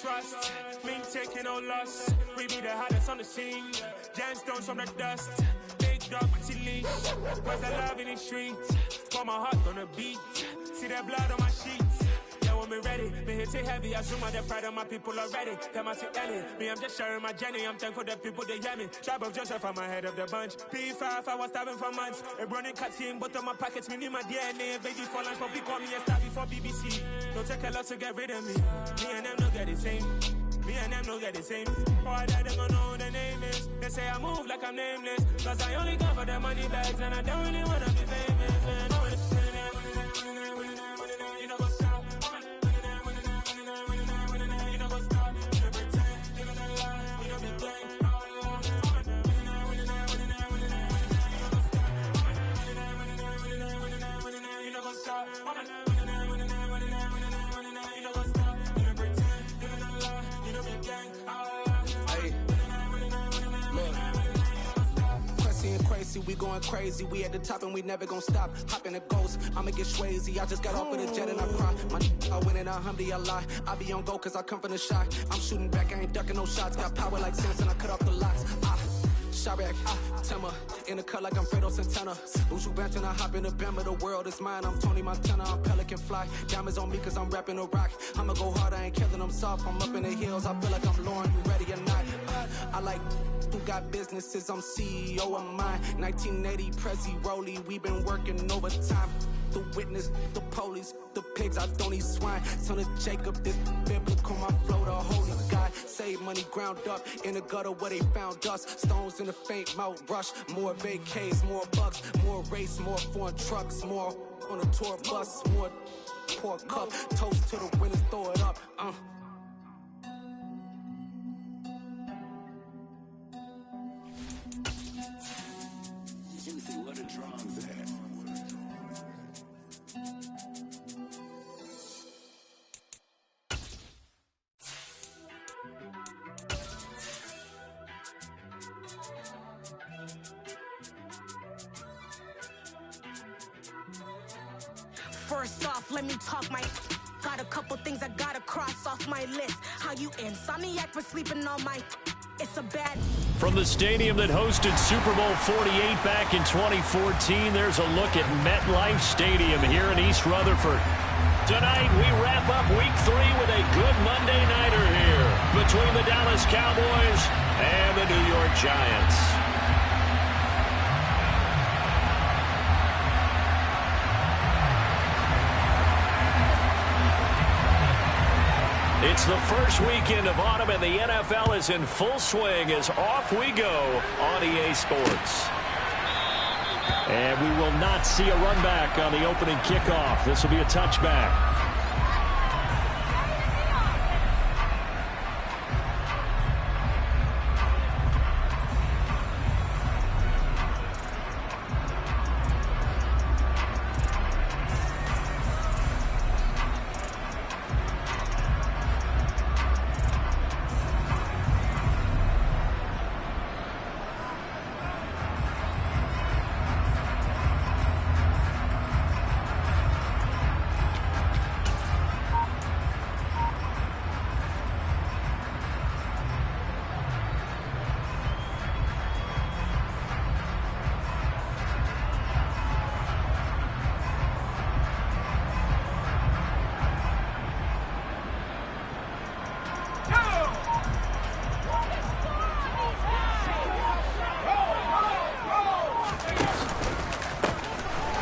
trust. Mean taking no loss. We be the hottest on the scene. Gemstones from the dust. Big dog, pretty leash. Where's the love in the streets? Pour my heart on the beat. See that blood on my sheets. Yeah, when we ready, me hit it heavy. I zoom out the pride of my people already. Them I see Ellie. Me, I'm just sharing my journey. I'm thankful that people they hear me. Tribe of Joseph, I'm ahead of the bunch. P5, I was starving for months. A running cutscene, but on my pockets, me need my DNA. Baby for lunch, but we call me a star before BBC. Don't take a lot to get rid of me. Me and them don't get the same. Me and them don't get the same. Boy, that they gonna know who the name is. They say I move like I'm nameless. Cause I only come for the money bags and I don't really wanna be famous, man. You know what's up? You know what's up? You know pretend, living a lie. You know be gang. You know what's up? We going crazy, we at the top and we never gonna stop. Hop in a ghost, I'ma get swayzy. I just got off of the jet and I cry. My I win in a Humvee, I lie. I be on go cause I come from the shot. I'm shooting back, I ain't ducking no shots. Got power like Samson, I cut off the locks. Shot back, Timmer, in the cut like I'm Fredo Santana. Buju Banton, I hop in the Bama, the world is mine. I'm Tony Montana, I'm Pelican Fly. Diamonds on me cause I'm rapping a rock. I'ma go hard, I ain't killing them soft. I'm up in the hills, I feel like I'm Lauren, you ready or not? I like who got businesses, I'm CEO of mine. 1980 Prezi Rolly, we been working overtime. The witness, the police, the pigs, I don't eat swine. Son of Jacob, this biblical, my flow, the holy God. Save money ground up in the gutter where they found us. Stones in the faint Mount Rush. More vacays, more bucks, more race, more foreign trucks, more on a tour bus, more pour cup. Toast to the winners, throw it up. Juicy, what a drums at. First off, let me talk my... Got a couple things I gotta cross off my list. How you insomniac for sleeping on my... It's a bad... From the stadium that hosted Super Bowl 48 back in 2014, there's a look at MetLife Stadium here in East Rutherford. Tonight, we wrap up Week 3 with a good Monday nighter here between the Dallas Cowboys and the New York Giants. It's the first weekend of autumn, and the NFL is in full swing as off we go on EA Sports. And we will not see a run back on the opening kickoff. This will be a touchback.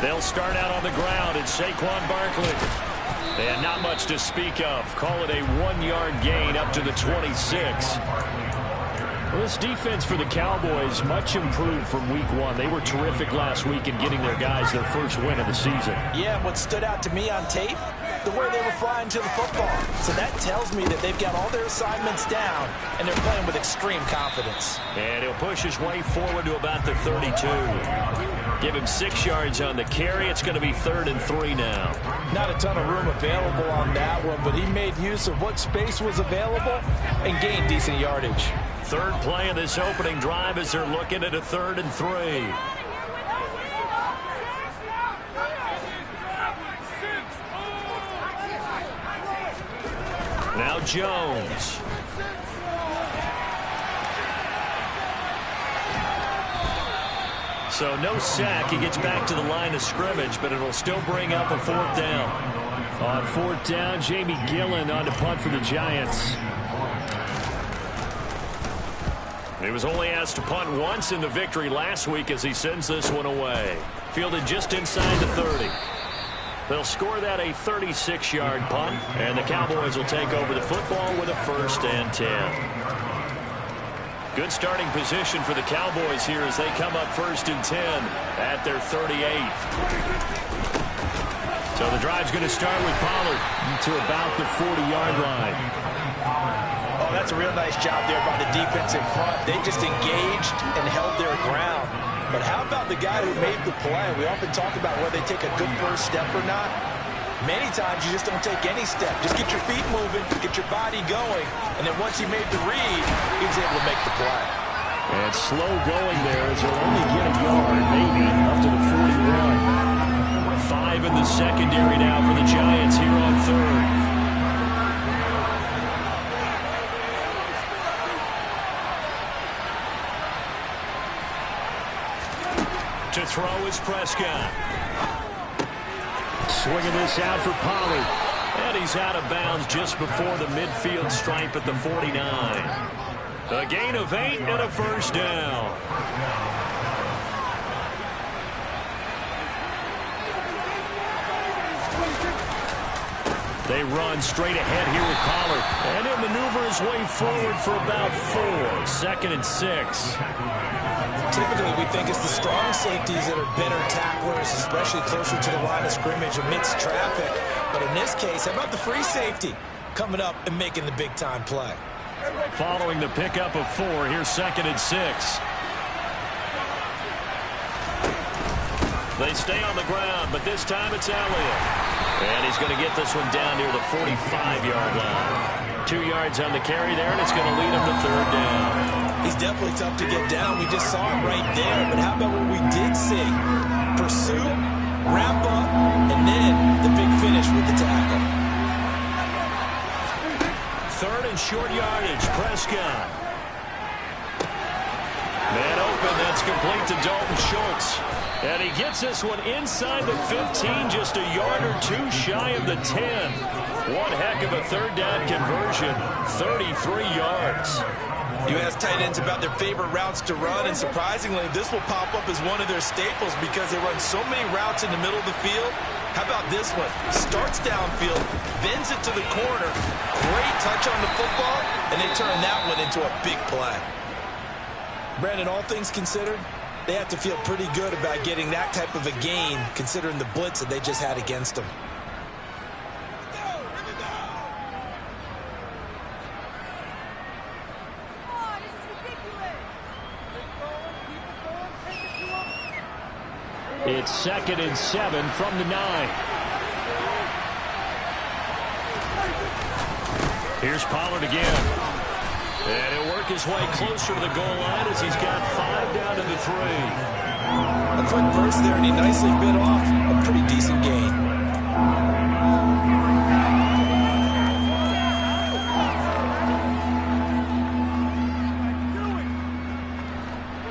They'll start out on the ground, and Saquon Barkley. And not much to speak of. Call it a 1-yard gain up to the 26. Well, this defense for the Cowboys much improved from Week 1. They were terrific last week in getting their guys their first win of the season. Yeah, what stood out to me on tape, the way they were flying to the football. So that tells me that they've got all their assignments down, and they're playing with extreme confidence. And he'll push his way forward to about the 32. Give him 6 yards on the carry. It's going to be 3rd and 3 now. Not a ton of room available on that one, but he made use of what space was available and gained decent yardage. Third play of this opening drive as they're looking at a 3rd and 3. Now Now Jones. So no sack. He gets back to the line of scrimmage, but it'll still bring up a 4th down. On 4th down, Jamie Gillen on to punt for the Giants. He was only asked to punt once in the victory last week as he sends this one away. Fielded just inside the 30. They'll score that a 36-yard punt, and the Cowboys will take over the football with a 1st and 10. Good starting position for the Cowboys here as they come up 1st and 10 at their 38. So the drive's going to start with Pollard to about the 40-yard line. Oh, that's a real nice job there by the defense in front. They just engaged and held their ground. But how about the guy who made the play? We often talk about whether they take a good first step or not. Many times you just don't take any step. Just get your feet moving, get your body going, and then once he made the read, he was able to make the play. And slow going there as he'll only get a yard, maybe, up to the 41. 5 in the secondary now for the Giants here on 3rd. To throw is Prescott. Swinging this out for Pollard. And he's out of bounds just before the midfield stripe at the 49. A gain of 8 and a 1st down. They run straight ahead here with Pollard. And he'll maneuver his way forward for about 4. 2nd and 6. Typically, we think it's the strong safeties that are better tacklers, especially closer to the line of scrimmage amidst traffic. But in this case, how about the free safety coming up and making the big-time play? Following the pickup of 4, here's 2nd and 6. They stay on the ground, but this time it's Elliott. And he's going to get this one down near the 45-yard line. 2 yards on the carry there, and it's going to lead him to 3rd down. He's definitely tough to get down. We just saw him right there. But how about what we did see? Pursuit, wrap up, and then the big finish with the tackle. 3rd and short yardage. Prescott. Man open. That's complete to Dalton Schultz. And he gets this one inside the 15, just a yard or 2 shy of the 10. One heck of a 3rd down conversion. 33 yards. You ask tight ends about their favorite routes to run, and surprisingly, this will pop up as one of their staples because they run so many routes in the middle of the field. How about this one? Starts downfield, bends it to the corner, great touch on the football, and they turn that one into a big play. Brandon, all things considered, they have to feel pretty good about getting that type of a gain considering the blitz that they just had against them. It's 2nd and 7 from the 9. Here's Pollard again. And he'll work his way closer to the goal line as he's got 5 down to the 3. A quick burst there, and he nicely bit off a pretty decent gain.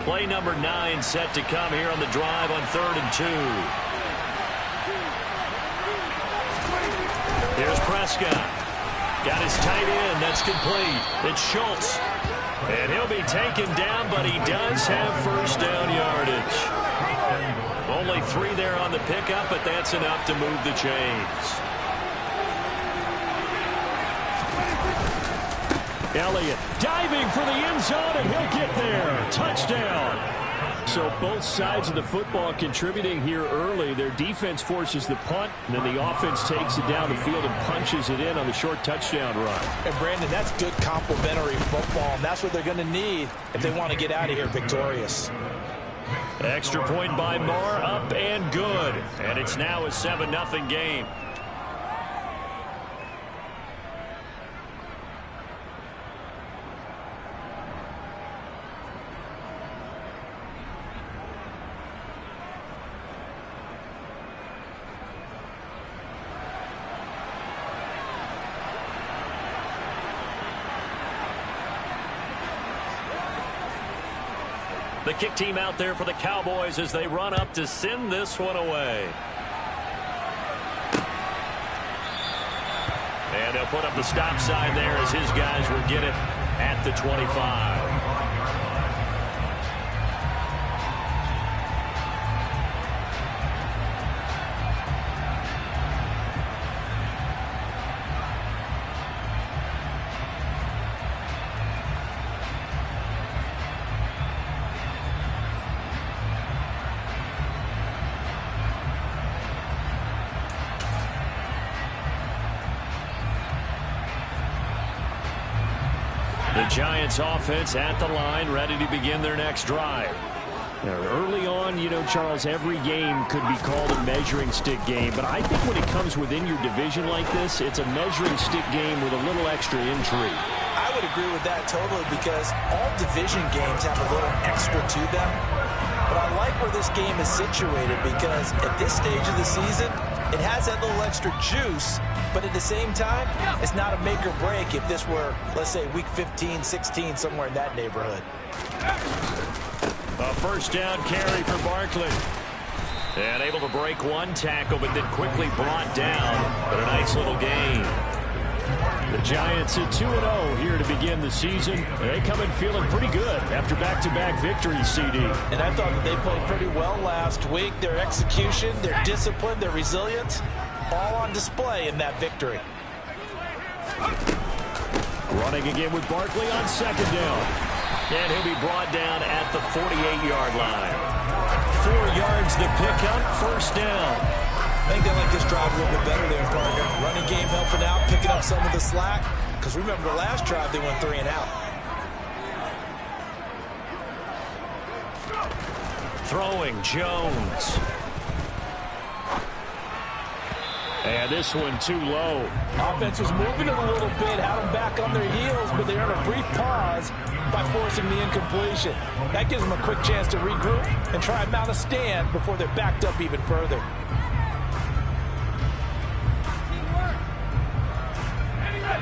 Play number 9 set to come here on the drive on 3rd and 2. Here's Prescott. Got his tight end. That's complete. It's Schultz. And he'll be taken down, but he does have 1st down yardage. Only 3 there on the pickup, but that's enough to move the chains. Elliott diving for the end zone, and he'll get there. Touchdown. So both sides of the football contributing here early. Their defense forces the punt, and then the offense takes it down the field and punches it in on the short touchdown run. And Brandon, that's good complementary football, and that's what they're going to need if they want to get out of here victorious. Extra point by Moore, up and good. And it's now a 7-0 game. The kick team out there for the Cowboys as they run up to send this one away. And they'll put up the stop sign there as his guys will get it at the 25. The Giants offense at the line, ready to begin their next drive. Now, early on, you know, Charles, every game could be called a measuring stick game. But I think when it comes within your division like this, it's a measuring stick game with a little extra intrigue. I would agree with that totally because all division games have a little extra to them. But I like where this game is situated because at this stage of the season, it has that little extra juice. But at the same time, it's not a make or break if this were, let's say, week 15, 16, somewhere in that neighborhood. A first down carry for Barkley. And able to break one tackle, but then quickly brought down. But a nice little gain. The Giants at 2-0 here to begin the season. They come in feeling pretty good after back-to-back victories, CD. And I thought that they played pretty well last week. Their execution, their discipline, their resilience, all on display in that victory. Running again with Barkley on second down. And he'll be brought down at the 48-yard line. 4 yards to pick up, first down. I think they like this drive a little bit better there, partner. Running game helping out, picking up some of the slack. Because remember, the last drive they went 3 and out. Throwing Jones. And this one too low. Offense was moving it a little bit, had them back on their heels, but they earned a brief pause by forcing the incompletion. That gives them a quick chance to regroup and try and mount a stand before they're backed up even further.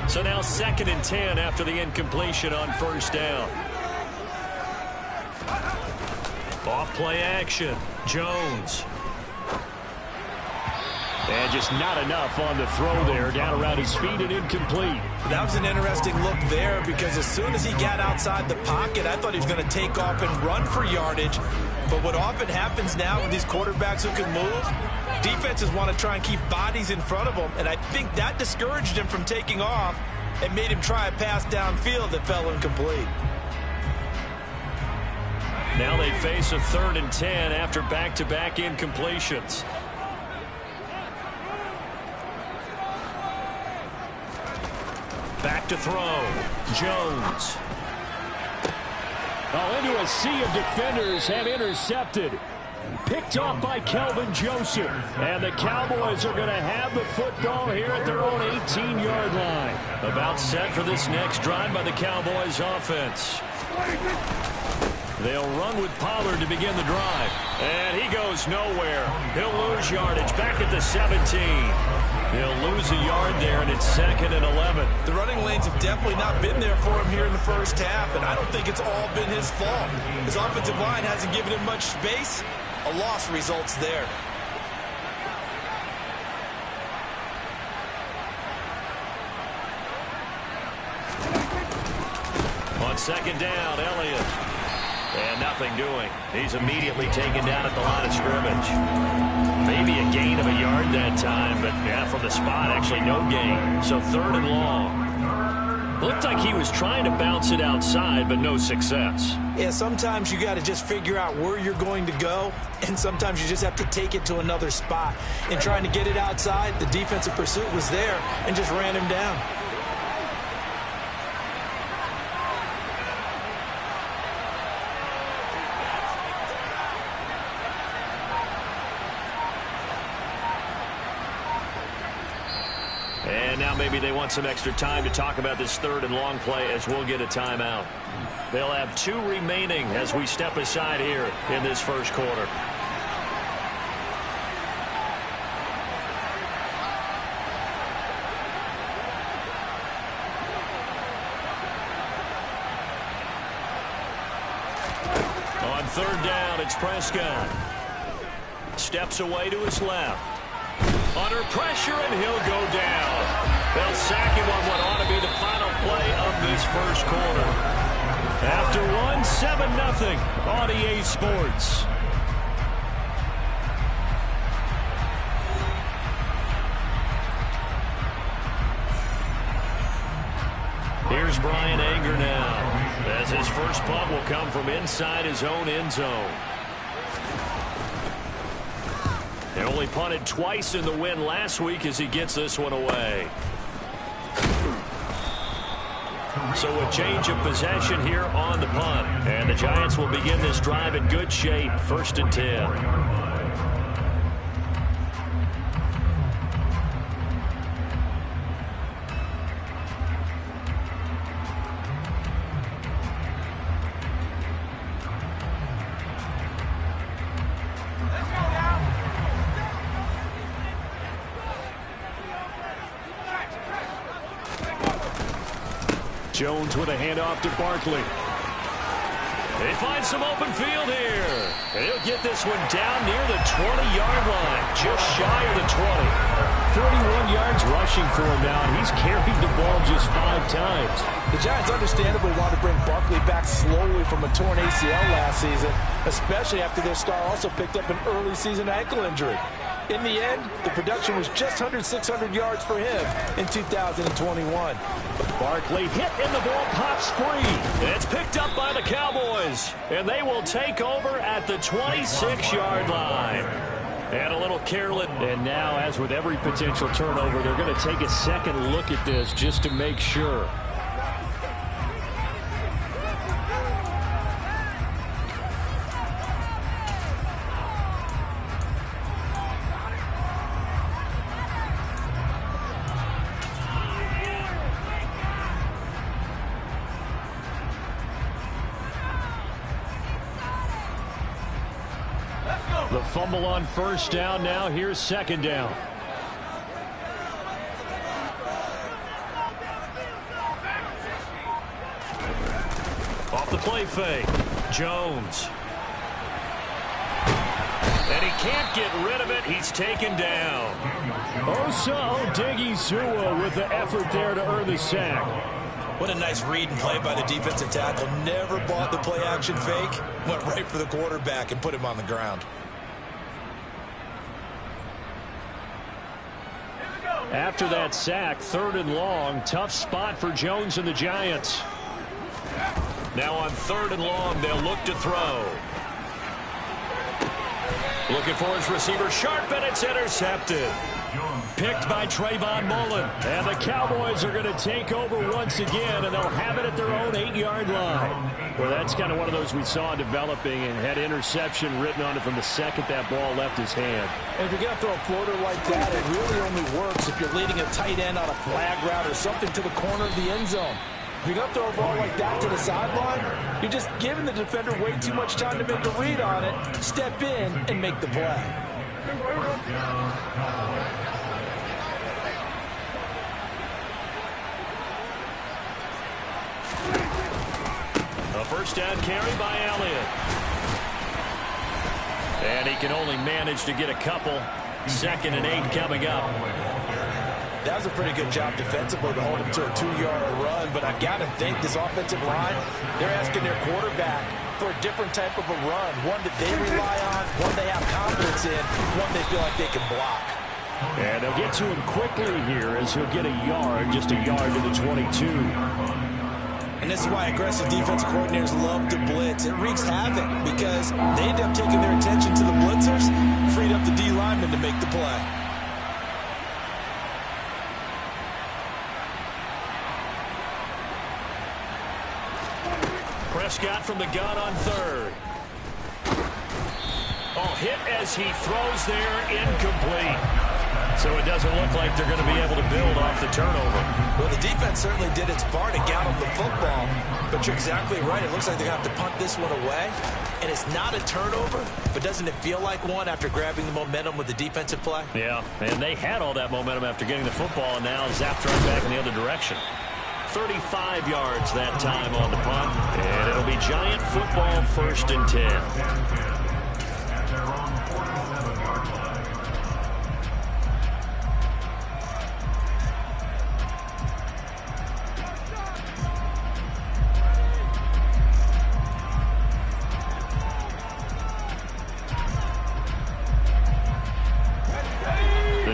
So now 2nd and 10 after the incompletion on first down. Off play action. Jones. And just not enough on the throw there. Down around his feet and incomplete. That was an interesting look there because as soon as he got outside the pocket, I thought he was going to take off and run for yardage. But what often happens now with these quarterbacks who can move, defenses want to try and keep bodies in front of them. And I think that discouraged him from taking off and made him try a pass downfield that fell incomplete. Now they face a 3rd and 10 after back-to-back incompletions. Back to throw. Jones. Oh, into a sea of defenders have intercepted. Picked off by Kelvin Joseph. And the Cowboys are going to have the football here at their own 18-yard line. About set for this next drive by the Cowboys offense. They'll run with Pollard to begin the drive. And he goes nowhere. He'll lose yardage back at the 17. He'll lose a yard there, and it's 2nd and 11. The running lanes have definitely not been there for him here in the first half, and I don't think it's all been his fault. His offensive line hasn't given him much space. A loss results there. On 2nd down, Elliott. And nothing doing. He's immediately taken down at the line of scrimmage. Maybe a gain of a yard that time, but yeah, from the spot, actually no gain. So 3rd and long. Looked like he was trying to bounce it outside, but no success. Yeah, sometimes you got to just figure out where you're going to go, and sometimes you just have to take it to another spot. In trying to get it outside, the defensive pursuit was there and just ran him down. And now maybe they want some extra time to talk about this 3rd and long play as we'll get a timeout. They'll have 2 remaining as we step aside here in this first quarter. On third down, it's Prescott. Steps away to his left. Under pressure, and he'll go down. They'll sack him on what ought to be the final play of this first quarter. After one, 7-0 on EA Sports. Here's Bryan Anger now, as his first punt will come from inside his own end zone. They only punted twice in the win last week as he gets this one away. So a change of possession here on the punt. And the Giants will begin this drive in good shape, 1st and 10. Jones with a handoff to Barkley. They find some open field here. And he'll get this one down near the 20-yard line, just shy of the 20. 41 yards rushing for him now, and he's carried the ball just 5 times. The Giants understandably want to bring Barkley back slowly from a torn ACL last season, especially after their star also picked up an early season ankle injury. In the end, the production was just under 600 yards for him in 2021. Barkley hit and the ball pops free. It's picked up by the Cowboys, and they will take over at the 26-yard line. And a little careless. And now, as with every potential turnover, they're going to take a second look at this just to make sure. The fumble on first down. Now here's second down. Off the play fake. Jones. And he can't get rid of it. He's taken down. Osa Odighizuwa with the effort there to earn the sack. What a nice read and play by the defensive tackle. Never bought the play-action fake. Went right for the quarterback and put him on the ground. After that sack, 3rd and long, tough spot for Jones and the Giants. Now on 3rd and long, they'll look to throw. Looking for his receiver, Sharp, and it's intercepted. Picked by Trayvon Mullen. And the Cowboys are going to take over once again, and they'll have it at their own 8-yard line. Well, that's kind of one of those we saw developing and had interception written on it from the second that ball left his hand. And if you're going to throw a floater like that, it really only works if you're leading a tight end on a flag route or something to the corner of the end zone. If you're going to throw a ball like that to the sideline, you're just giving the defender way too much time to make a read on it, step in, and make the play. A first down carry by Elliott. And he can only manage to get a couple. 2nd and 8 coming up. That was a pretty good job defensively to hold him to a 2-yard run, but I've got to think this offensive line, they're asking their quarterback for a different type of a run, one that they rely on, one they have confidence in, one they feel like they can block. And they'll get to him quickly here as he'll get a yard, just a yard to the 22. And this is why aggressive defensive coordinators love to blitz. It wreaks havoc because they end up taking their attention to the blitzers, freed up the D lineman to make the play. Prescott from the gun on 3rd. Oh, hit as he throws there, incomplete. So it doesn't look like they're going to be able to build off the turnover. Well, the defense certainly did its part to gallop the football. But you're exactly right. It looks like they're going to have to punt this one away. And it's not a turnover, but doesn't it feel like one after grabbing the momentum with the defensive play? Yeah, and they had all that momentum after getting the football, and now zapped right back in the other direction. 35 yards that time on the punt, and it'll It'll be Giant football, 1st and 10.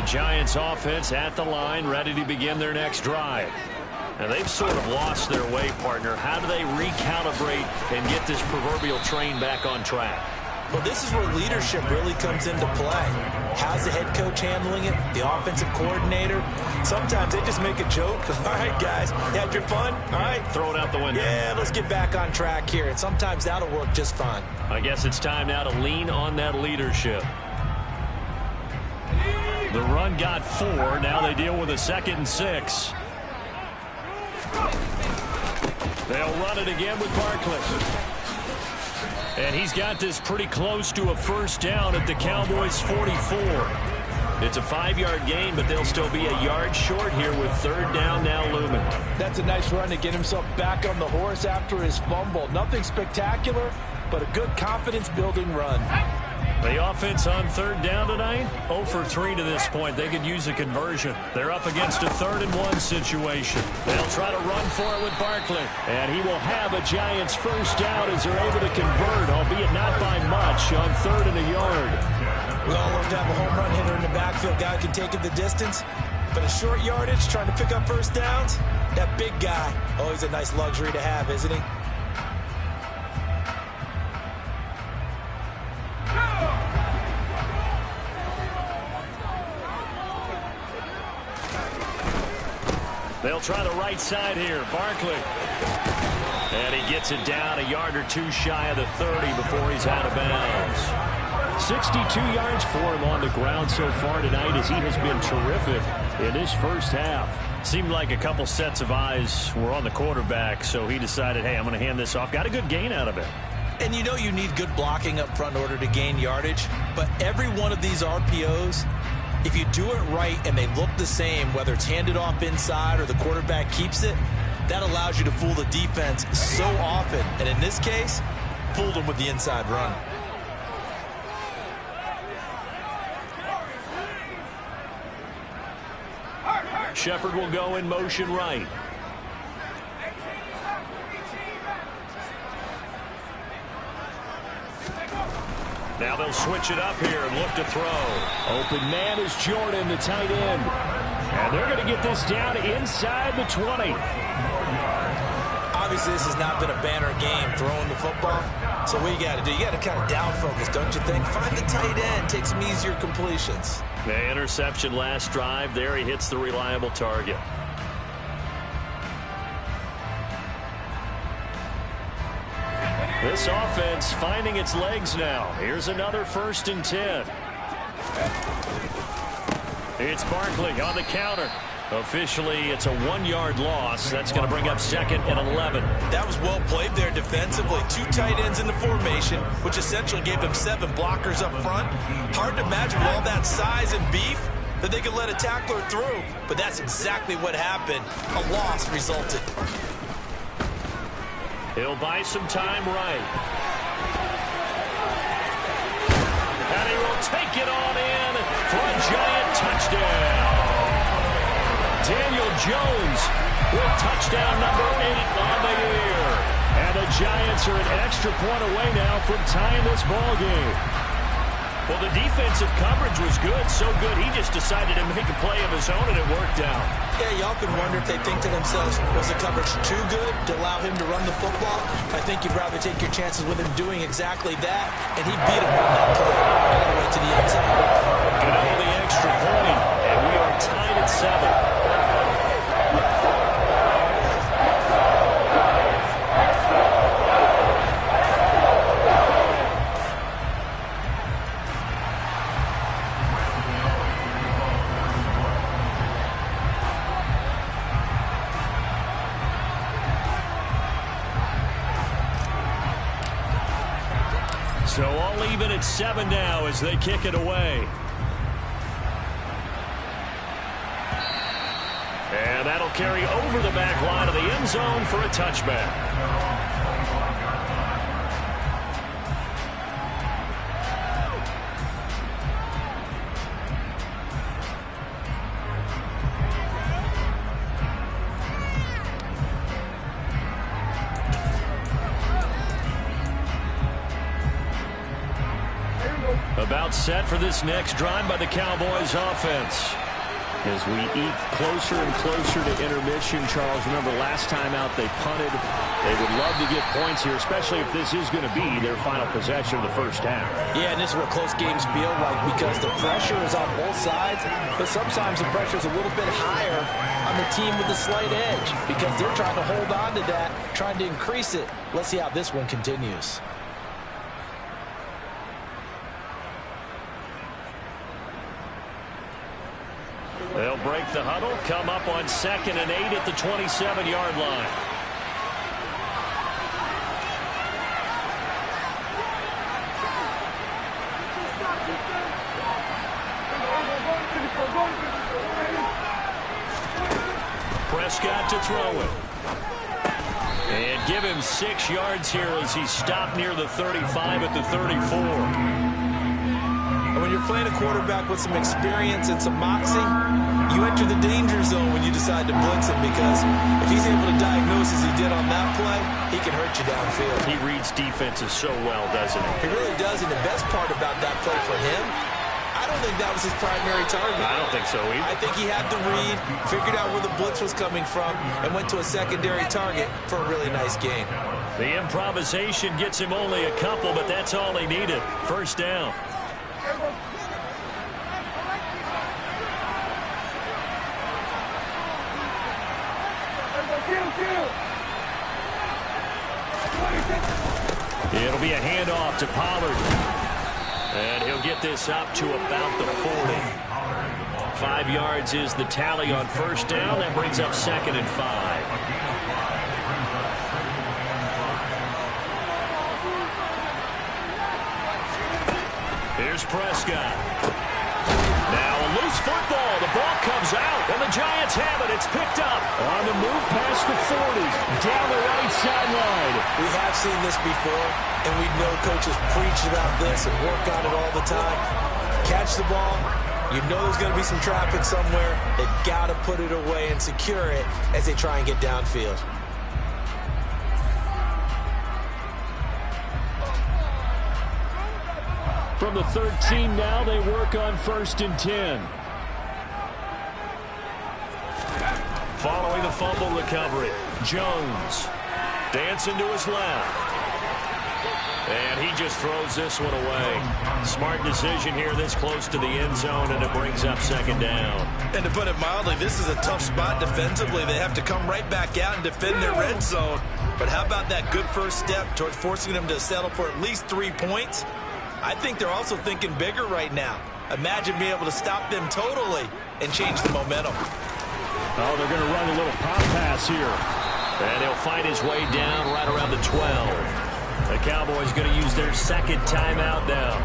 Giants offense at the line, ready to begin their next drive. And they've sort of lost their way, partner. How do they recalibrate and get this proverbial train back on track? Well, this is where leadership really comes into play. How's the head coach handling it? The offensive coordinator? Sometimes they just make a joke. All right, guys, you had your fun? All right. Throw it out the window. Yeah, let's get back on track here. And sometimes that'll work just fine. I guess it's time now to lean on that leadership. The run got 4. Now they deal with a 2nd and 6. They'll run it again with Barkley. And he's got this pretty close to a 1st down at the Cowboys' 44. It's a 5-yard gain, but they'll still be a yard short here with 3rd down now looming. That's a nice run to get himself back on the horse after his fumble. Nothing spectacular, but a good confidence-building run. The offense on 3rd down tonight, 0 for 3 to this point. They could use a conversion. They're up against a 3rd and 1 situation. They'll try to run for it with Barkley. And he will have a Giants 1st down as they're able to convert, albeit not by much, on 3rd and a yard. We all love to have a home run hitter in the backfield. Guy can take it the distance. But a short yardage, trying to pick up 1st downs, that big guy, always a nice luxury to have, isn't he? They'll try the right side here. Barkley. And he gets it down a yard or 2 shy of the 30 before he's out of bounds. 62 yards for him on the ground so far tonight as he has been terrific in his 1st half. Seemed like a couple sets of eyes were on the quarterback, so he decided, hey, I'm going to hand this off. Got a good gain out of it. And you know you need good blocking up front in order to gain yardage, but every one of these RPOs, if you do it right and they look the same, whether it's handed off inside or the quarterback keeps it, that allows you to fool the defense so often. And in this case, fooled them with the inside run. Shepard will go in motion right. Now they'll switch it up here and look to throw. Open man is Jordan, the tight end. And they're going to get this down inside the 20. Obviously, this has not been a banner game throwing the football. So what you got to do, you got to kind of down focus, don't you think? Find the tight end, take some easier completions. The interception last drive. There he hits the reliable target. This offense finding its legs now. Here's another 1st and 10. It's Barkley on the counter. Officially, it's a 1-yard loss. That's going to bring up 2nd and 11. That was well played there defensively. 2 tight ends in the formation, which essentially gave them 7 blockers up front. Hard to imagine with all that size and beef that they could let a tackler through. But that's exactly what happened. A loss resulted. He'll buy some time right. And he will take it on in for a Giant touchdown. Daniel Jones with touchdown number 8 on the year. And the Giants are an extra point away now from tying this ball game. Well, the defensive coverage was good, so good he just decided to make a play of his own, and it worked out. Yeah, y'all can wonder if they think to themselves, was the coverage too good to allow him to run the football? I think you'd rather take your chances with him doing exactly that, and he beat him on that play all the way to the end zone. Get out of the extra point, and we are tied at 7. So all even at 7 now as they kick it away. And that'll carry over the back line of the end zone for a touchback. About set for this next drive by the Cowboys offense. As we eat closer and closer to intermission, Charles, remember last time out they punted. They would love to get points here, especially if this is going to be their final possession of the first half. Yeah, and this is what close games feel like because the pressure is on both sides, but sometimes the pressure is a little bit higher on the team with the slight edge because they're trying to hold on to that, trying to increase it. Let's see how this one continues. They'll break the huddle, come up on 2nd and 8 at the 27-yard line. Prescott to throw it. And give him 6 yards here as he stopped near the 35 at the 34. When you're playing a quarterback with some experience and some moxie, you enter the danger zone when you decide to blitz him because if he's able to diagnose as he did on that play, he can hurt you downfield. He reads defenses so well, doesn't he? He really does, and the best part about that play for him, I don't think that was his primary target. I don't think so either. I think he had to read, figured out where the blitz was coming from, and went to a secondary target for a really nice gain. The improvisation gets him only a couple, but that's all he needed. First down. It'll be a handoff to Pollard. And he'll get this up to about the 40. 5 yards is the tally on first down. That brings up 2nd and 5. Here's Prescott. Now a loose football. The ball comes out, and the Giants have it. It's picked up on the move past the 40, down the right sideline. We have seen this before, and we know coaches preach about this and work on it all the time. Catch the ball. You know there's going to be some traffic somewhere. They've got to put it away and secure it as they try and get downfield. From the 13 now, they work on 1st and 10. Following the fumble recovery, Jones dancing to his left. And he just throws this one away. Smart decision here this close to the end zone, and it brings up 2nd down. And to put it mildly, this is a tough spot defensively. They have to come right back out and defend their red zone. But how about that good first step towards forcing them to settle for at least 3 points? I think they're also thinking bigger right now. Imagine being able to stop them totally and change the momentum. Oh, they're going to run a little pop pass here. And he'll find his way down right around the 12. The Cowboys going to use their 2nd timeout now,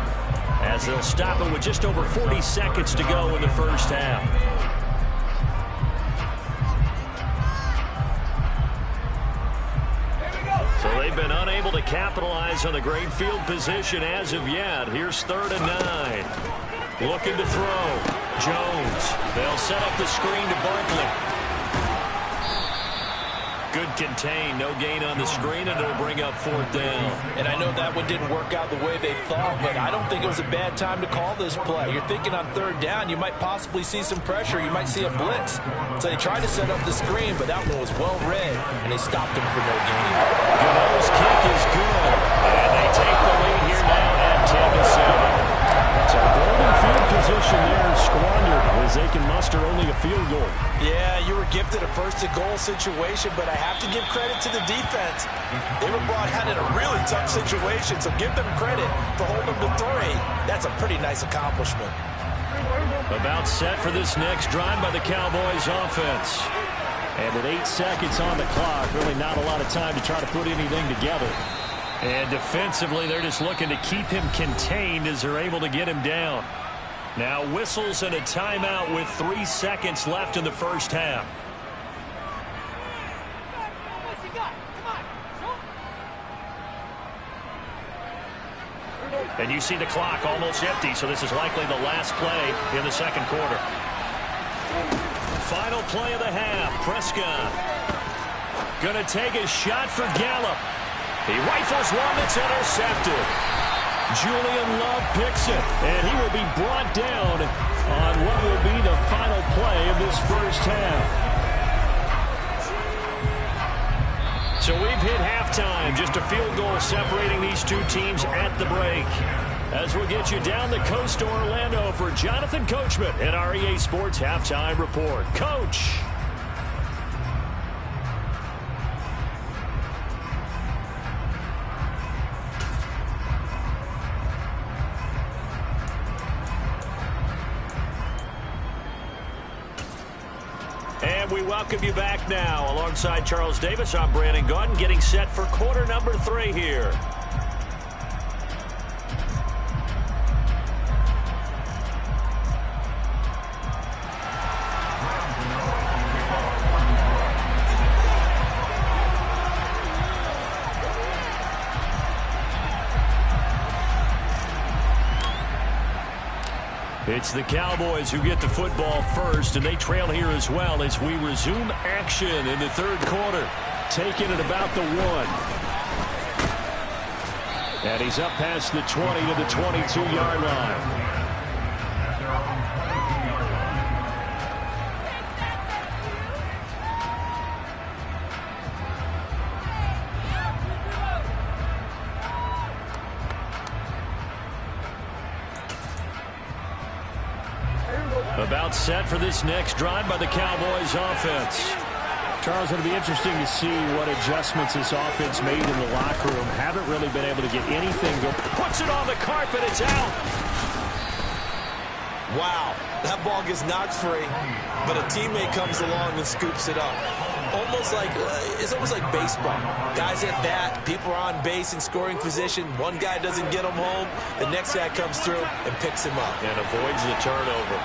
as they'll stop it with just over 40 seconds to go in the first half. So they've been unable to capitalize on the great field position as of yet. Here's 3rd and 9. Looking to throw. Jones. They'll set up the screen to Barkley. Good contain, no gain on the screen, and it'll bring up 4th down. And I know that one didn't work out the way they thought, but I don't think it was a bad time to call this play. You're thinking on 3rd down, you might possibly see some pressure. You might see a blitz. So they tried to set up the screen, but that one was well read, and they stopped him for no gain. Gano's kick is good, and they take the lead here now at 10-7. So golden field position there squandered as they can muster only a field goal. Yeah, you were gifted a 1st-and-goal situation, but I have to give credit to the defense. They were brought out in a really tough situation, so give them credit for holding them to 3. That's a pretty nice accomplishment. About set for this next drive by the Cowboys offense. And with 8 seconds on the clock, really not a lot of time to try to put anything together. And defensively, they're just looking to keep him contained as they're able to get him down. Now whistles and a timeout with 3 seconds left in the first half. And you see the clock almost empty, so this is likely the last play in the 2nd quarter. Final play of the half. Prescott going to take a shot for Gallup. He rifles one that's intercepted. Julian Love picks it, and he will be brought down on what will be the final play of this first half. So we've hit halftime, just a field goal separating these two teams at the break. As we'll get you down the coast to Orlando for Jonathan Coachman at our EA Sports Halftime Report. Coach. And we welcome you back now. Alongside Charles Davis, I'm Brandon Gaudin, getting set for quarter number 3 here. It's the Cowboys who get the football first, and they trail here as well as we resume action in the third quarter. Taking it about the 1. And he's up past the 20 to the 22-yard line. About set for this next drive by the Cowboys offense. Charles, it'll be interesting to see what adjustments this offense made in the locker room. Haven't really been able to get anything going. Puts it on the carpet. It's out. Wow, that ball gets knocked free, but a teammate comes along and scoops it up. It's almost like baseball. Guys at bat, people are on base in scoring position. One guy doesn't get him home. The next guy comes through and picks him up. And avoids the turnover.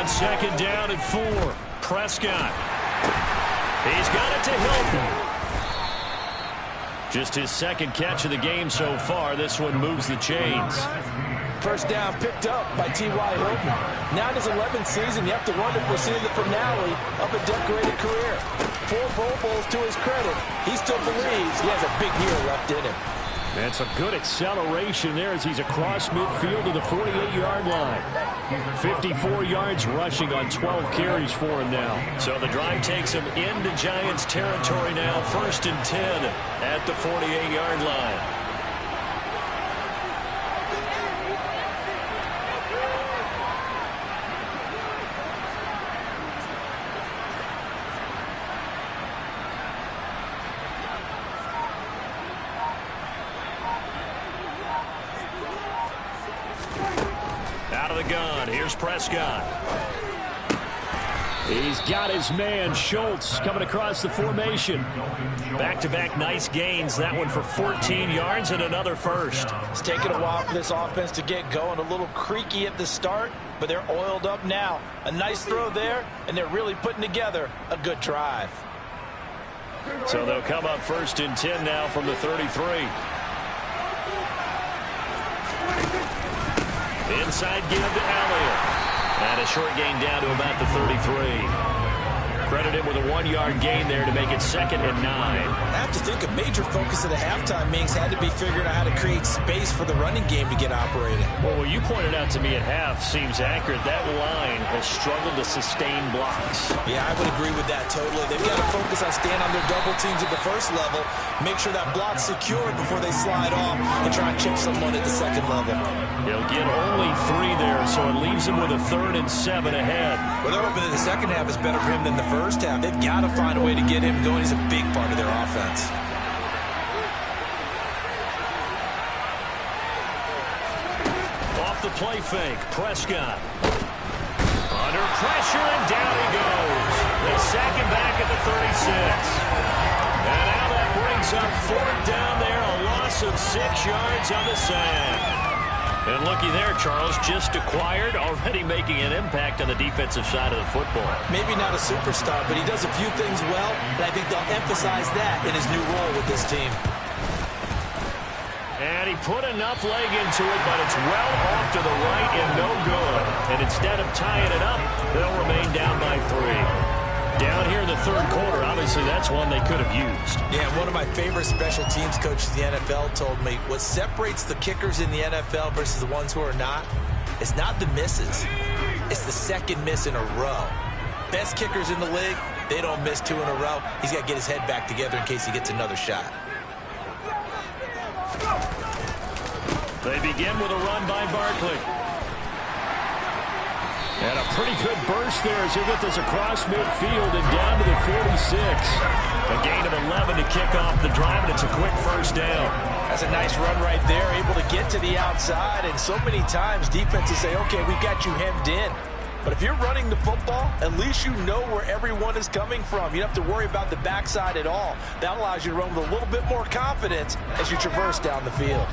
On second down and 4, Prescott. He's got it to Hilton. Just his second catch of the game so far. This one moves the chains. First down picked up by T.Y. Hilton. Now in his 11th season, you have to wonder if we're seeing the finale of a decorated career. 4 Pro Bowls to his credit. He still believes he has a big year left in him. And some good acceleration there as he's across midfield to the 48-yard line. 54 yards rushing on 12 carries for him now. So the drive takes him into Giants territory now. 1st and 10 at the 48-yard line. Gun. Here's Prescott. He's got his man, Schultz, coming across the formation. Back-to-back nice gains. That one for 14 yards and another first. It's taken a while for this offense to get going. A little creaky at the start, but they're oiled up now. A nice throw there, and they're really putting together a good drive. So they'll come up 1st and 10 now from the 33. Inside give to Elliott. And a short gain down to about the 33. Credit him with a 1-yard gain there to make it 2nd and 9. I have to think a major focus of the halftime meetings had to be figuring out how to create space for the running game to get operating. Well, what you pointed out to me at half seems accurate. That line has struggled to sustain blocks. Yeah, I would agree with that totally. They've got to focus on staying on their double teams at the first level, make sure that block's secured before they slide off and try and chip someone at the second level. He'll get only 3 there, so it leaves him with a 3rd and 7 ahead. Well, they're hoping that the second half is better for him than the first half. They've got to find a way to get him going. He's a big part of their offense. Off the play fake, Prescott. Under pressure, and down he goes. They sack him back at the 36. And now that brings up 4th down there, a loss of 6 yards on the sack. And looky there, Charles, just acquired, already making an impact on the defensive side of the football. Maybe not a superstar, but he does a few things well, and I think they'll emphasize that in his new role with this team. And he put enough leg into it, but it's well off to the right and no good. And instead of tying it up, they'll remain down by 3. Down here in the third quarter, obviously that's one they could have used. Yeah, one of my favorite special teams coaches in the NFL told me what separates the kickers in the NFL versus the ones who are not is not the misses. It's the second miss in a row. Best kickers in the league, they don't miss 2 in a row. He's got to get his head back together in case he gets another shot. They begin with a run by Barkley. And a pretty good burst there as he'll get this across midfield and down to the 46. A gain of 11 to kick off the drive, and it's a quick first down. That's a nice run right there, able to get to the outside. And so many times defenses say, okay, we've got you hemmed in. But if you're running the football, at least you know where everyone is coming from. You don't have to worry about the backside at all. That allows you to run with a little bit more confidence as you traverse down the field.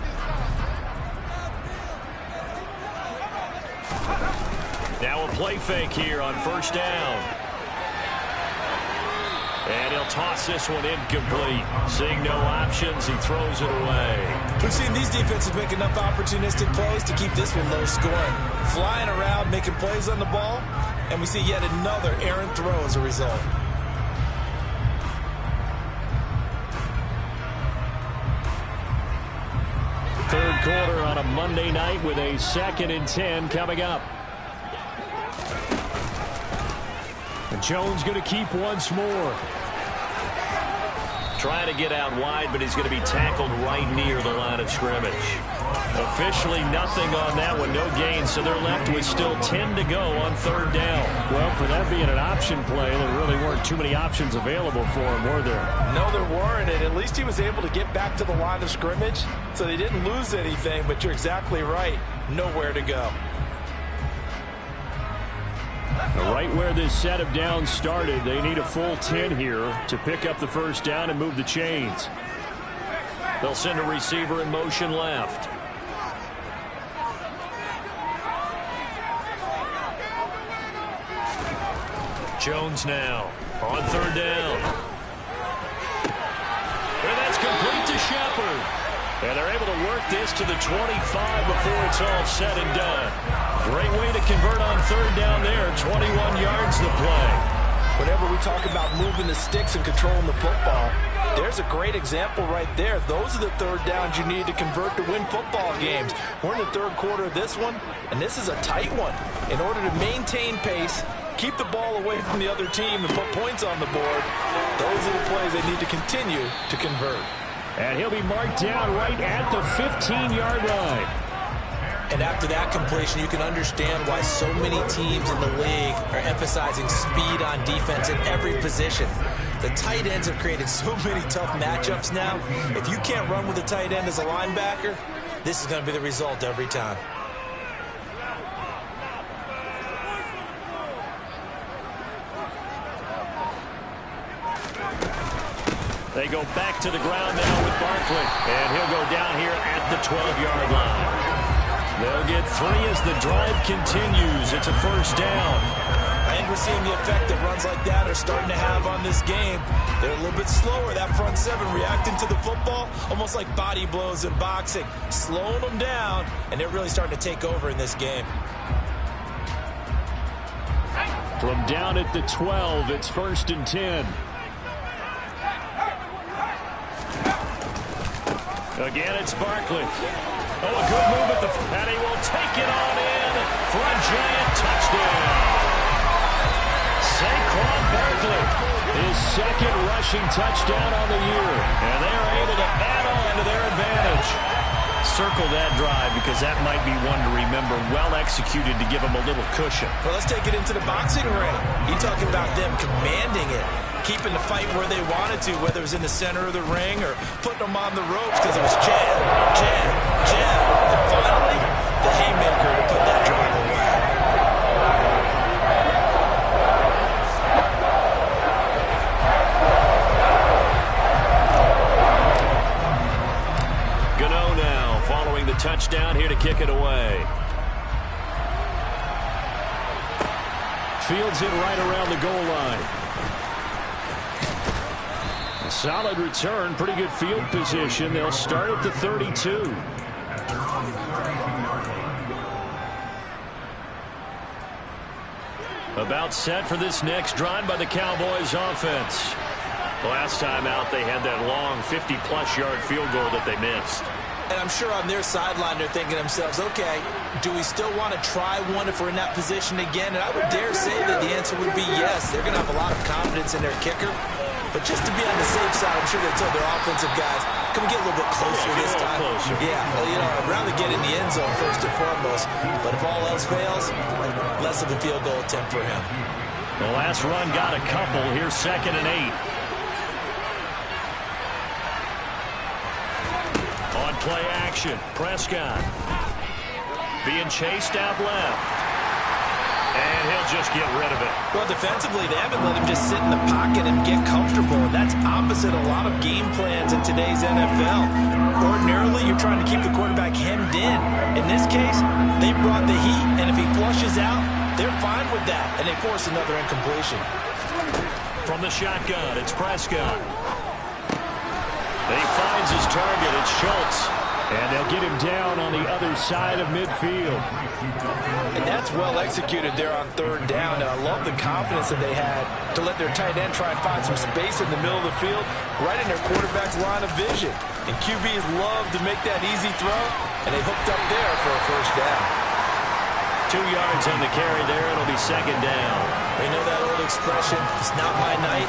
Now a play fake here on first down. And he'll toss this one incomplete. Seeing no options, he throws it away. We've seen these defenses make enough opportunistic plays to keep this one low scoring. Flying around, making plays on the ball, and we see yet another errant throw as a result. Third quarter on a Monday night with a 2nd and 10 coming up. And Jones going to keep once more. Trying to get out wide, but he's going to be tackled right near the line of scrimmage. Officially nothing on that one, no gain, so they're left with still 10 to go on third down. Well, for that being an option play, there really weren't too many options available for him, were there? No, there weren't, and at least he was able to get back to the line of scrimmage, so they didn't lose anything, but you're exactly right, nowhere to go. Right where this set of downs started, they need a full 10 here to pick up the first down and move the chains. They'll send a receiver in motion left. Jones now on third down. And that's complete to Shepard. And they're able to work this to the 25 before it's all said and done. Great way to convert on third down there. 21 yards the play. Whenever we talk about moving the sticks and controlling the football, there's a great example right there. Those are the third downs you need to convert to win football games. We're in the third quarter of this one, and this is a tight one. In order to maintain pace, keep the ball away from the other team and put points on the board, those are the plays they need to continue to convert. And he'll be marked down right at the 15-yard line. And after that completion, you can understand why so many teams in the league are emphasizing speed on defense at every position. The tight ends have created so many tough matchups now. If you can't run with a tight end as a linebacker, this is going to be the result every time. They go back to the ground now with Barkley. And he'll go down here at the 12-yard line. They'll get 3 as the drive continues. It's a first down. I think we're seeing the effect that runs like that are starting to have on this game. They're a little bit slower, that front seven, reacting to the football, almost like body blows in boxing, slowing them down, and they're really starting to take over in this game. From down at the 12, it's 1st and 10. Again, it's Barkley. Oh, a good move at the... And he will take it on in for a giant touchdown. Saquon Barkley, his 2nd rushing touchdown on the year. And they are able to add on to their advantage. Circle that drive because that might be one to remember. Well executed to give them a little cushion. Well, let's take it into the boxing ring. You're talking about them commanding it, keeping the fight where they wanted to, whether it was in the center of the ring or putting them on the ropes because it was jab, jab, jab. And finally, the haymaker to put that drive away. Gano now following the touchdown here to kick it away. Fields it right around the goal line. Solid return, pretty good field position. They'll start at the 32. About set for this next drive by the Cowboys offense. Last time out, they had that long 50-plus yard field goal that they missed. And I'm sure on their sideline they're thinking to themselves, okay, do we still want to try one if we're in that position again? And I would dare say that the answer would be yes. They're going to have a lot of confidence in their kicker. But just to be on the safe side, I'm sure they told their offensive guys, can we get a little bit closer this time? Closer. Yeah, well, you know, I'd rather get in the end zone first and foremost. But if all else fails, less of a field goal attempt for him. The last run got a couple. Here's 2nd and 8. On play action, Prescott being chased out left. And he'll just get rid of it. Well, defensively, they haven't let him just sit in the pocket and get comfortable. And that's opposite a lot of game plans in today's NFL. Ordinarily, you're trying to keep the quarterback hemmed in. In this case, they brought the heat, and if he flushes out, they're fine with that. And they force another incompletion. From the shotgun, it's Prescott. He finds his target. It's Schultz. And they'll get him down on the other side of midfield. And that's well executed there on 3rd down. And I love the confidence that they had to let their tight end try and find some space in the middle of the field, right in their quarterback's line of vision. And QBs love to make that easy throw, and they hooked up there for a 1st down. 2 yards on the carry there. It'll be 2nd down. You know that old expression, it's not my night.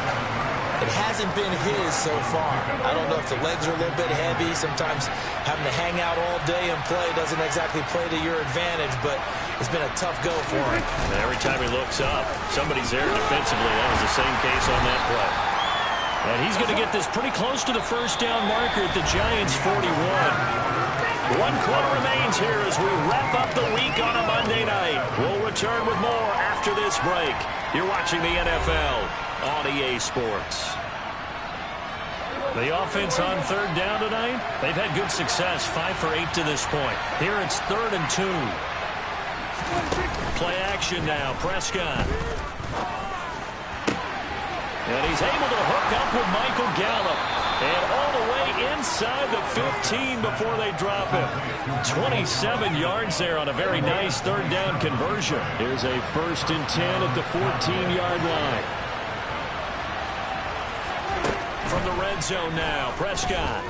It hasn't been his so far. I don't know if the legs are a little bit heavy. Sometimes having to hang out all day and play doesn't exactly play to your advantage, but it's been a tough go for him. And every time he looks up, somebody's there defensively. That was the same case on that play. And he's going to get this pretty close to the 1st down marker at the Giants' 41. 1 quarter remains here as we wrap up the week on a Monday night. We'll return with more after this break. You're watching the NFL on EA Sports. The offense on 3rd down tonight, they've had good success, 5 for 8 to this point. Here it's 3rd and 2. Play action now, Prescott. And he's able to hook up with Michael Gallup. And all the way inside the 15 before they drop him. 27 yards there on a very nice 3rd down conversion. Here's a 1st and 10 at the 14-yard line. From the red zone now, Prescott.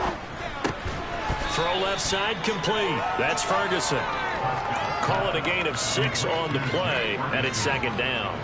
Throw left side complete. That's Ferguson. Call it a gain of 6 on the play, and it's 2nd down.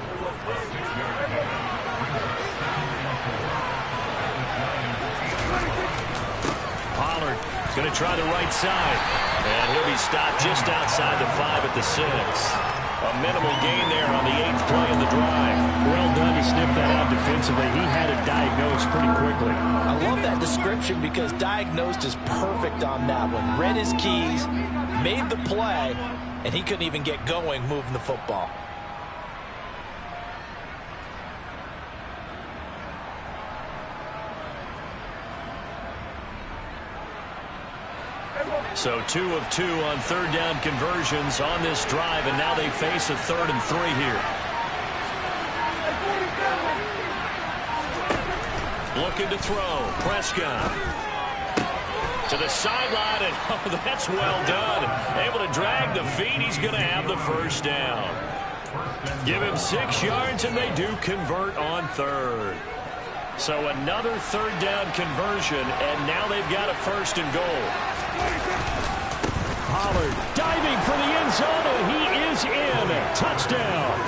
Pollard going to try the right side. And he'll be stopped just outside the 5 at the 6. A minimal gain there on the 8th play of the drive. Well done to sniff that out defensively. He had it diagnosed pretty quickly. I love that description because diagnosed is perfect on that one. Read his keys, made the play, and he couldn't even get going moving the football. So 2 of 2 on 3rd down conversions on this drive, and now they face a 3rd and 3 here. Looking to throw. Prescott. To the sideline, and oh, that's well done. Able to drag the feet. He's going to have the 1st down. Give him 6 yards, and they do convert on 3rd. So another 3rd down conversion, and now they've got a 1st and goal. Pollard diving for the end zone, and he is in. Touchdown.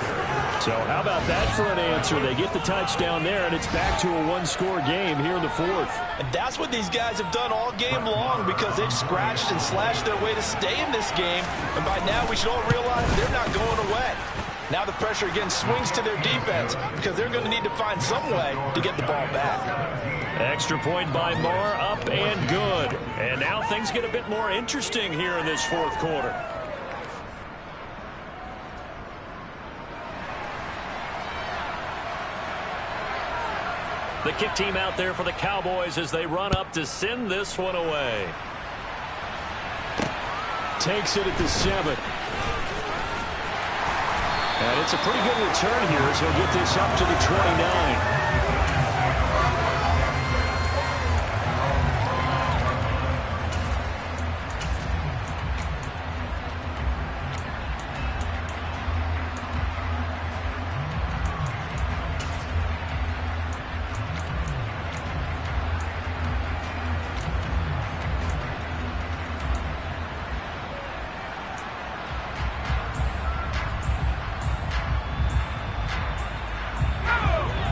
So how about that for an answer? They get the touchdown there, and it's back to a 1-score game here in the 4th. And that's what these guys have done all game long because they've scratched and slashed their way to stay in this game. And by now we should all realize they're not going away. Now the pressure again swings to their defense because they're going to need to find some way to get the ball back. Extra point by Moore, up and good. And now things get a bit more interesting here in this 4th quarter. The kick team out there for the Cowboys as they run up to send this one away. Takes it at the 7. And it's a pretty good return here as he'll get this up to the 29.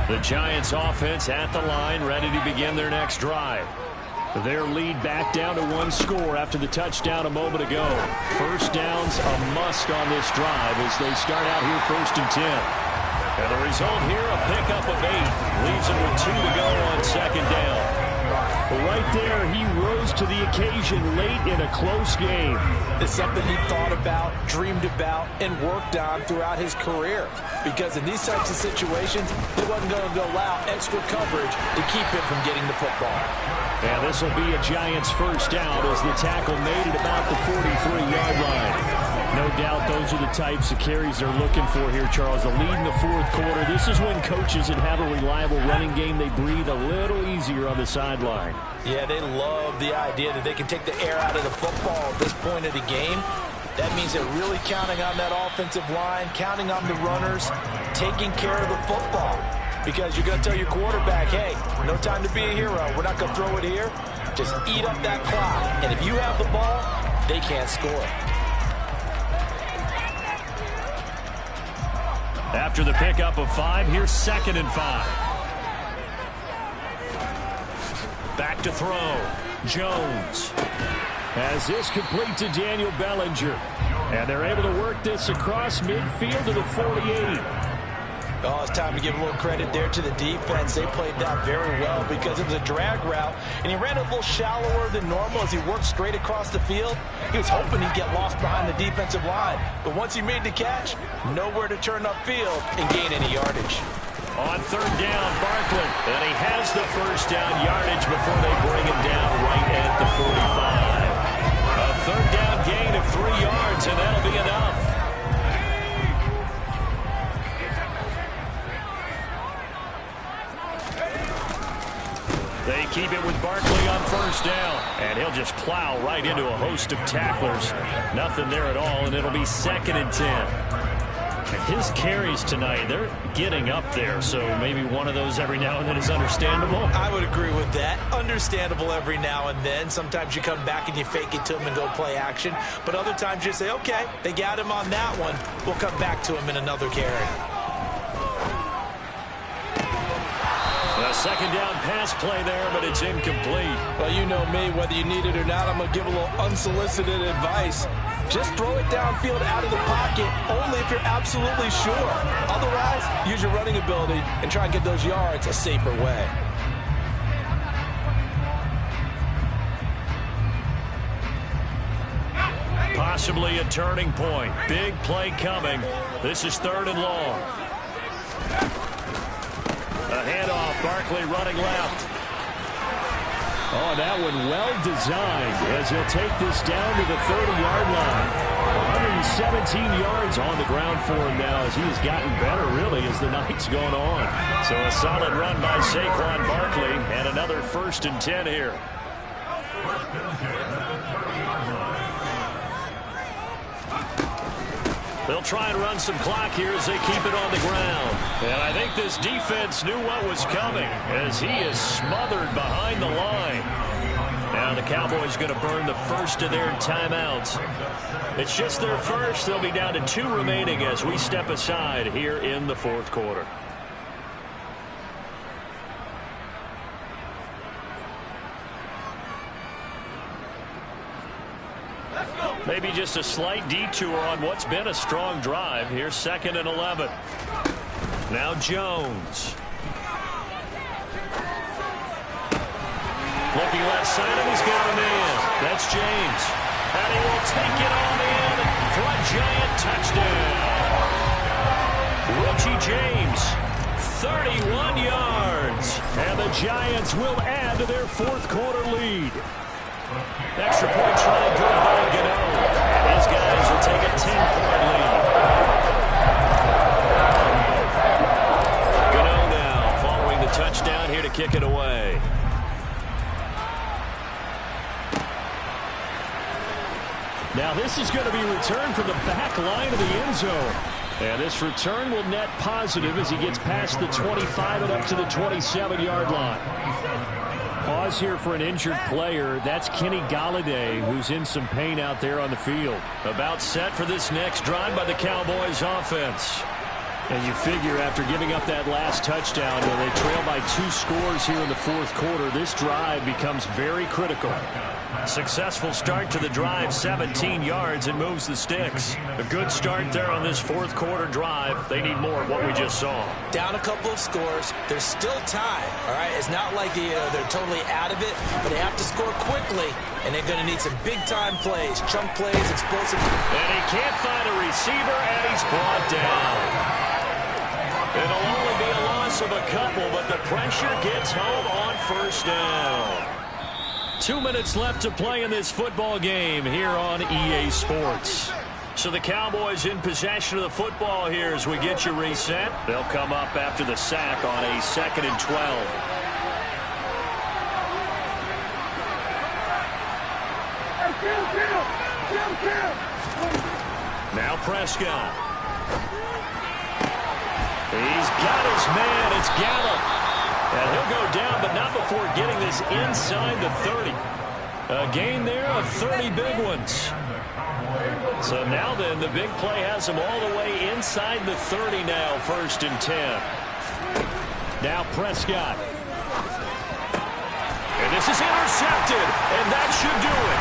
The Giants offense at the line, ready to begin their next drive. Their lead back down to 1 score after the touchdown a moment ago. First down's a must on this drive as they start out here 1st and 10. And the result here, a pickup of 8. Leaves them with 2 to go on 2nd down. Right there, he rose to the occasion late in a close game. It's something he thought about, dreamed about, and worked on throughout his career. Because in these types of situations, he wasn't going to allow extra coverage to keep him from getting the football. And this will be a Giants first down as the tackle made it about the 43-yard line. No doubt those are the types of carries they're looking for here, Charles. The lead in the 4th quarter. This is when coaches that have a reliable running game, they breathe a little easier on the sideline. Yeah, they love the idea that they can take the air out of the football at this point of the game. That means they're really counting on that offensive line, counting on the runners, taking care of the football. Because you're going to tell your quarterback, hey, no time to be a hero. We're not going to throw it here. Just eat up that clock. And if you have the ball, they can't score. After the pickup of 5, here's 2nd and 5. Back to throw. Jones. As this complete to Daniel Bellinger. And they're able to work this across midfield to the 48. Oh, it's time to give a little credit there to the defense. They played that very well because it was a drag route, and he ran a little shallower than normal as he worked straight across the field. He was hoping he'd get lost behind the defensive line, but once he made the catch, nowhere to turn upfield and gain any yardage. On 3rd down, Barkley, and he has the first down yardage before they bring him down right at the 45. A 3rd down gain of 3 yards, and that'll be enough. They keep it with Barkley on 1st down. And he'll just plow right into a host of tacklers. Nothing there at all, and it'll be 2nd and 10. And his carries tonight, they're getting up there. So maybe one of those every now and then is understandable. I would agree with that. Understandable every now and then. Sometimes you come back and you fake it to him and go play action. But other times you say, okay, they got him on that one. We'll come back to him in another carry. A 2nd down pass play there, but it's incomplete. Well, you know me, whether you need it or not, I'm going to give a little unsolicited advice. Just throw it downfield out of the pocket, only if you're absolutely sure. Otherwise, use your running ability and try and get those yards a safer way. Possibly a turning point. Big play coming. This is 3rd and long. A handoff, Barkley running left. Oh, that one well designed as he'll take this down to the 30-yard line. 117 yards on the ground for him now as he's gotten better, really, as the night's gone on. So a solid run by Saquon Barkley and another 1st and 10 here. They'll try and run some clock here as they keep it on the ground. And I think this defense knew what was coming as he is smothered behind the line. Now the Cowboys going to burn the first of their timeouts. It's just their first. They'll be down to 2 remaining as we step aside here in the 4th quarter. Maybe just a slight detour on what's been a strong drive. Here's 2nd and 11. Now Jones. Looking left side, and he's got him in. That's James. And he will take it on in for a Giant touchdown. Richie James, 31 yards. And the Giants will add to their 4th quarter lead. Extra point try good by Gano. And his guys will take a 10-point lead. Gano now following the touchdown here to kick it away. Now this is going to be returned from the back line of the end zone. And this return will net positive as he gets past the 25 and up to the 27-yard line. Pause here for an injured player. That's Kenny Golladay, who's in some pain out there on the field. About set for this next drive by the Cowboys offense. And you figure after giving up that last touchdown, they trail by 2 scores here in the fourth quarter. This drive becomes very critical. Successful start to the drive, 17 yards, and moves the sticks. A good start there on this fourth quarter drive. They need more of what we just saw. Down a couple of scores. There's still time, all right? It's not like they're totally out of it, but they have to score quickly, and they're going to need some big-time plays, chunk plays, explosive. And he can't find a receiver, and he's brought down. It'll only be a loss of a couple, but the pressure gets home on first down. 2 minutes left to play in this football game here on EA Sports. So the Cowboys in possession of the football here as we get you reset. They'll come up after the sack on a 2nd and 12. Now Prescott. He's got his man. It's Gallup. And he'll go down, but not before getting this inside the 30. A gain there of 30 big ones. So now then, the big play has him all the way inside the 30 now, 1st and 10. Now Prescott. And this is intercepted, and that should do it.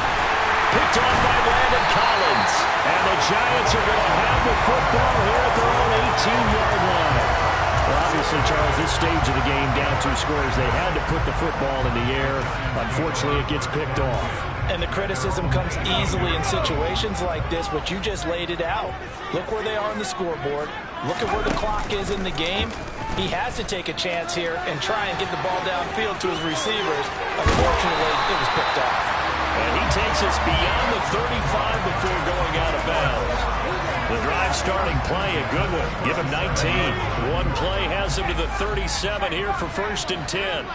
Picked off by Landon Collins. And the Giants are going to have the football here at their own 18-yard line. Well, obviously, Charles, this stage of the game, down 2 scores, they had to put the football in the air. Unfortunately, it gets picked off. And the criticism comes easily in situations like this, but you just laid it out. Look where they are on the scoreboard. Look at where the clock is in the game. He has to take a chance here and try and get the ball downfield to his receivers. Unfortunately, it was picked off. And he takes us beyond the 35 before going out of bounds. The drive starting play, a good one. Give him 19. One play has him to the 37 here for 1st and 10.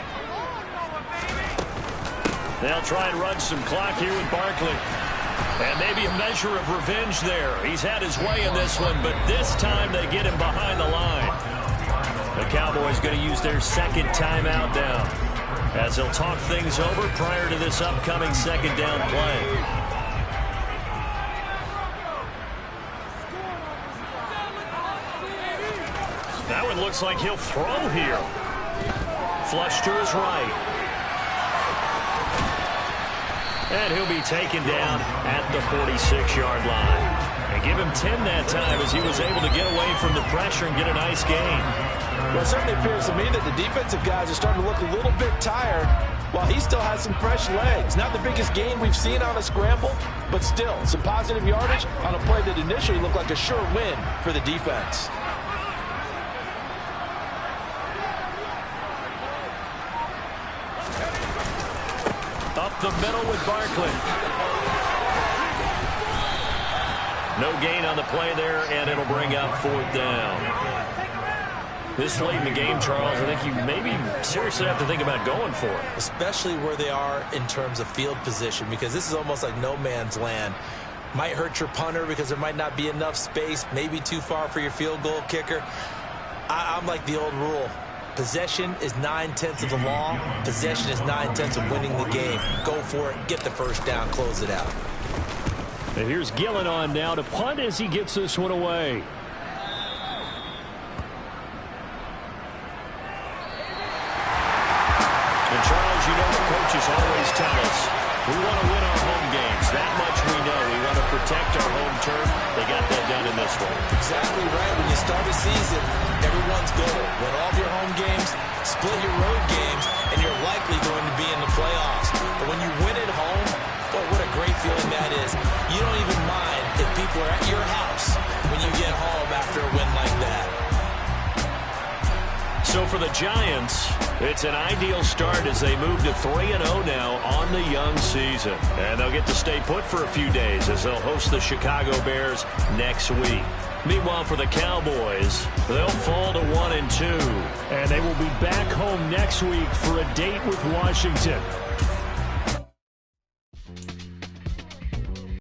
They'll try and run some clock here with Barkley. And maybe a measure of revenge there. He's had his way in this one, but this time they get him behind the line. The Cowboys going to use their 2nd timeout down, as they'll talk things over prior to this upcoming 2nd down play. That one looks like he'll throw here. Flush to his right. And he'll be taken down at the 46-yard line. And give him 10 that time as he was able to get away from the pressure and get a nice gain. Well, it certainly appears to me that the defensive guys are starting to look a little bit tired while he still has some fresh legs. Not the biggest gain we've seen on a scramble, but still some positive yardage on a play that initially looked like a sure win for the defense. Up the middle with Barkley. No gain on the play there, and it'll bring up 4th down. This late in the game, Charles, I think you maybe seriously have to think about going for it. Especially where they are in terms of field position, because this is almost like no man's land. Might hurt your punter because there might not be enough space, maybe too far for your field goal kicker. I'm like the old rule. Possession is 9/10 of the law. Possession is 9/10 of winning the game. Go for it. Get the 1st down. Close it out. And here's Gillen on now to punt as he gets this one away. And Charles, you know the coaches always tell us, we want to win our home games. That much we know. We want to protect our home turf. They got that done in this one. Exactly right. When you start a season, everyone's goal. Win all of your home games, split your road games, and you're likely going to be in the playoffs. But when you win at home, boy, what a great feeling that is. You don't even mind if people are at your house when you get home after a win like that. So for the Giants, it's an ideal start as they move to 3-0 now on the young season. And they'll get to stay put for a few days as they'll host the Chicago Bears next week. Meanwhile, for the Cowboys, they'll fall to 1-2. And they will be back home next week for a date with Washington.